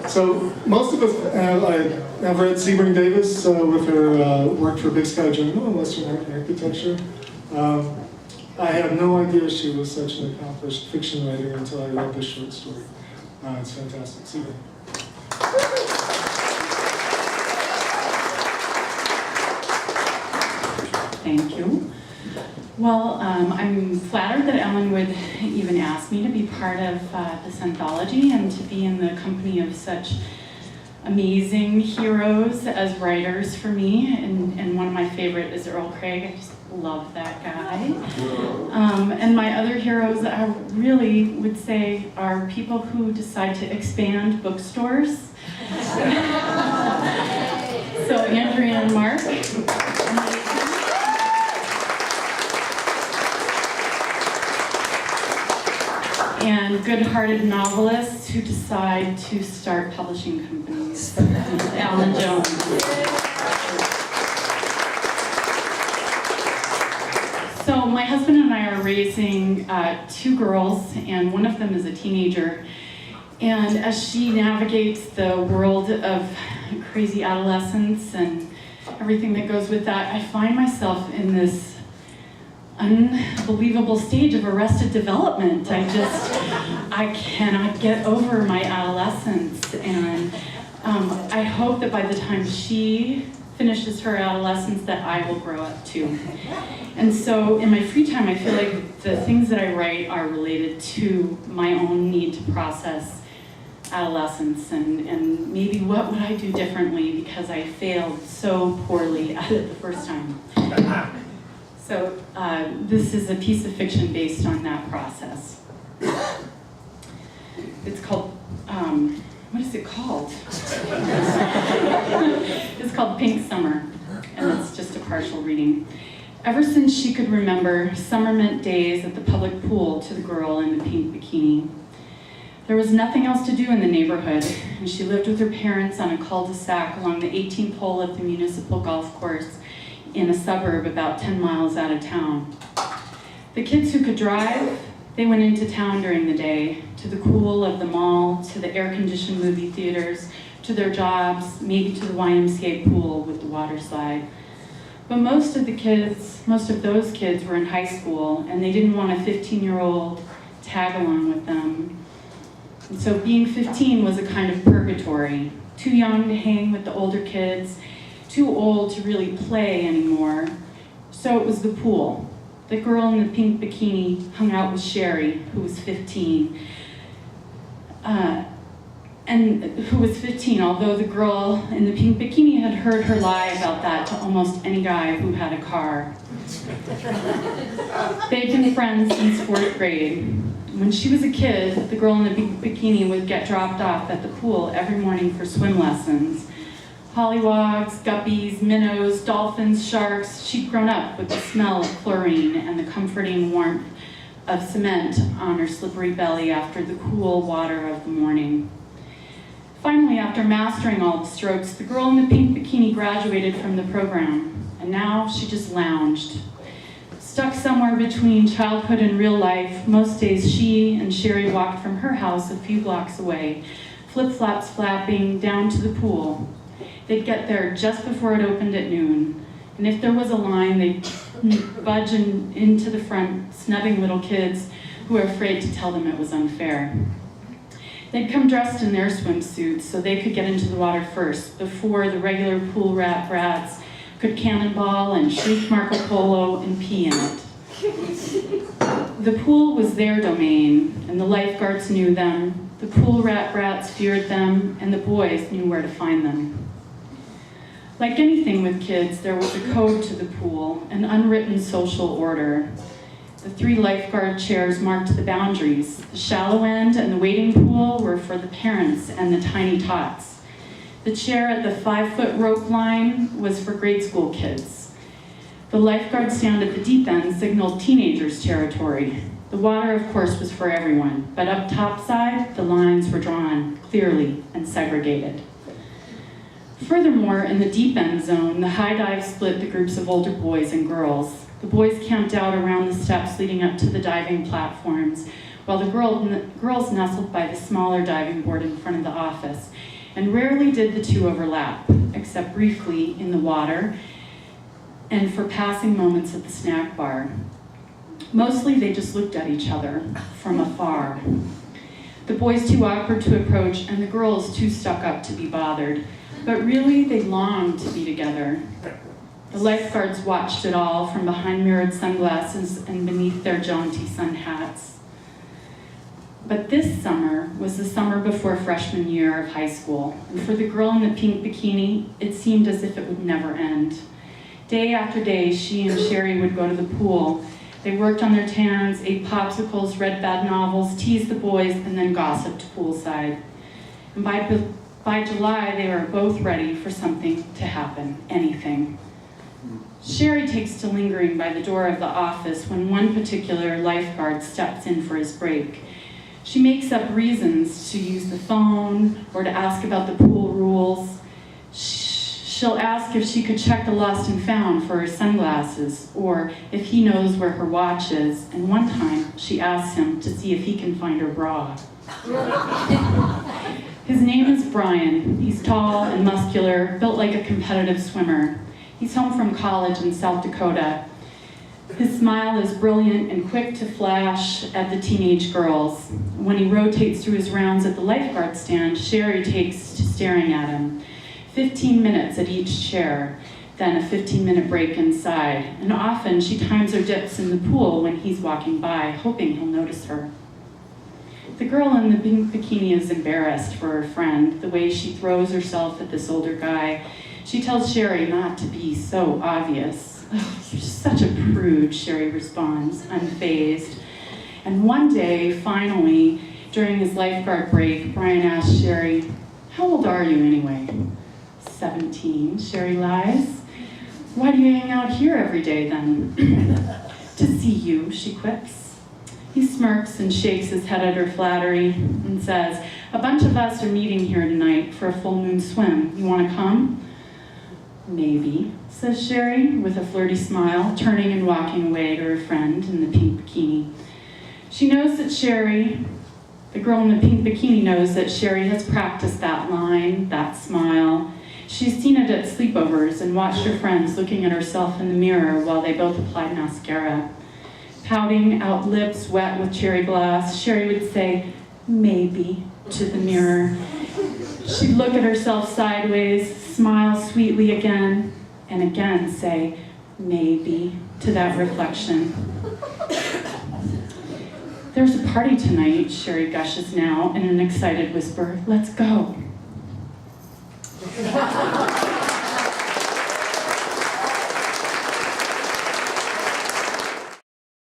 So most of us have read Seabring Davis with her work for Big Sky Journal in Western Architecture. I had no idea she was such an accomplished fiction writer until I read this short story. It's fantastic. Seabring. Thank you. Well, I'm flattered that Ellen would even ask me to be part of this anthology and to be in the company of such amazing heroes as writers for me. And one of my favorite is Earl Craig. I just love that guy. And my other heroes, I really would say, are people who decide to expand bookstores. So Andrea and Mark. And good-hearted novelists who decide to start publishing companies. Alan Jones. So my husband and I are raising 2 girls, and one of them is a teenager. And as she navigates the world of crazy adolescence and everything that goes with that, I find myself in this unbelievable stage of arrested development. I cannot get over my adolescence, and I hope that by the time she finishes her adolescence that I will grow up too. And so in my free time, I feel like the things that I write are related to my own need to process adolescence and maybe what would I do differently because I failed so poorly at it the first time. So this is a piece of fiction based on that process. It's called, what is it called? It's called Pink Summer, and it's just a partial reading. Ever since she could remember, summer meant days at the public pool to the girl in the pink bikini. There was nothing else to do in the neighborhood, and she lived with her parents on a cul-de-sac along the 18th hole of the municipal golf course in a suburb about 10 miles out of town. The kids who could drive, they went into town during the day, to the cool of the mall, to the air-conditioned movie theaters, to their jobs, maybe to the YMCA pool with the water slide. But most of those kids were in high school, and they didn't want a 15-year-old tag along with them. And so being 15 was a kind of purgatory, too young to hang with the older kids, too old to really play anymore. So it was the pool. The girl in the pink bikini hung out with Sherry, who was 15. Although the girl in the pink bikini had heard her lie about that to almost any guy who had a car. They'd been friends since 4th grade. When she was a kid, the girl in the pink bikini would get dropped off at the pool every morning for swim lessons. Pollywogs, guppies, minnows, dolphins, sharks. She'd grown up with the smell of chlorine and the comforting warmth of cement on her slippery belly after the cool water of the morning. Finally, after mastering all the strokes, the girl in the pink bikini graduated from the program, and now she just lounged. Stuck somewhere between childhood and real life, most days she and Sherry walked from her house a few blocks away, flip-flops flapping, down to the pool. They'd get there just before it opened at noon, and if there was a line, they'd budge into the front, snubbing little kids who were afraid to tell them it was unfair. They'd come dressed in their swimsuits so they could get into the water first, before the regular pool rat brats could cannonball and shriek Marco Polo and pee in it. The pool was their domain, and the lifeguards knew them. The pool rat brats feared them, and the boys knew where to find them. Like anything with kids, there was a code to the pool, an unwritten social order. The 3 lifeguard chairs marked the boundaries. The shallow end and the wading pool were for the parents and the tiny tots. The chair at the 5-foot rope line was for grade school kids. The lifeguard stand at the deep end signaled teenagers' territory. The water, of course, was for everyone, but up top side, the lines were drawn clearly and segregated. Furthermore, in the deep end zone, the high dive split the groups of older boys and girls. The boys camped out around the steps leading up to the diving platforms, while the girls nestled by the smaller diving board in front of the office. And rarely did the two overlap, except briefly in the water and for passing moments at the snack bar. Mostly they just looked at each other from afar. The boys too awkward to approach and the girls too stuck up to be bothered. But really they longed to be together. The lifeguards watched it all from behind mirrored sunglasses and beneath their jaunty sun hats. But this summer was the summer before freshman year of high school, and for the girl in the pink bikini, it seemed as if it would never end. Day after day, she and Sherry would go to the pool. They worked on their tans, ate popsicles, read bad novels, teased the boys, and then gossiped poolside. And by July, they were both ready for something to happen, anything. Sherry takes to lingering by the door of the office when one particular lifeguard steps in for his break. She makes up reasons to use the phone or to ask about the pool rules. She'll ask if she could check the lost and found for her sunglasses or if he knows where her watch is. And one time she asks him to see if he can find her bra. His name is Brian. He's tall and muscular, built like a competitive swimmer. He's home from college in South Dakota. His smile is brilliant and quick to flash at the teenage girls. When he rotates through his rounds at the lifeguard stand, Sherry takes to staring at him. 15 minutes at each chair, then a 15-minute break inside. And often she times her dips in the pool when he's walking by, hoping he'll notice her. The girl in the pink bikini is embarrassed for her friend, the way she throws herself at this older guy. She tells Sherry not to be so obvious. "Oh, you're such a prude," Sherry responds, unfazed. And one day, finally, during his lifeguard break, Brian asks Sherry, "How old are you anyway?" 17, Sherry lies. "Why do you hang out here every day then?" "To see you," she quips. He smirks and shakes his head at her flattery and says, "A bunch of us are meeting here tonight for a full moon swim. You want to come?" "Maybe," says Sherry with a flirty smile, turning and walking away to her friend in the pink bikini. She knows that the girl in the pink bikini knows that Sherry has practiced that line, that smile. She's seen it at sleepovers and watched her friends looking at herself in the mirror while they both applied mascara. Pouting out lips wet with cherry gloss, Sherry would say, "Maybe," to the mirror. She'd look at herself sideways, smile sweetly again, and again say, "Maybe," to that reflection. "There's a party tonight," Sherry gushes now in an excited whisper. "Let's go."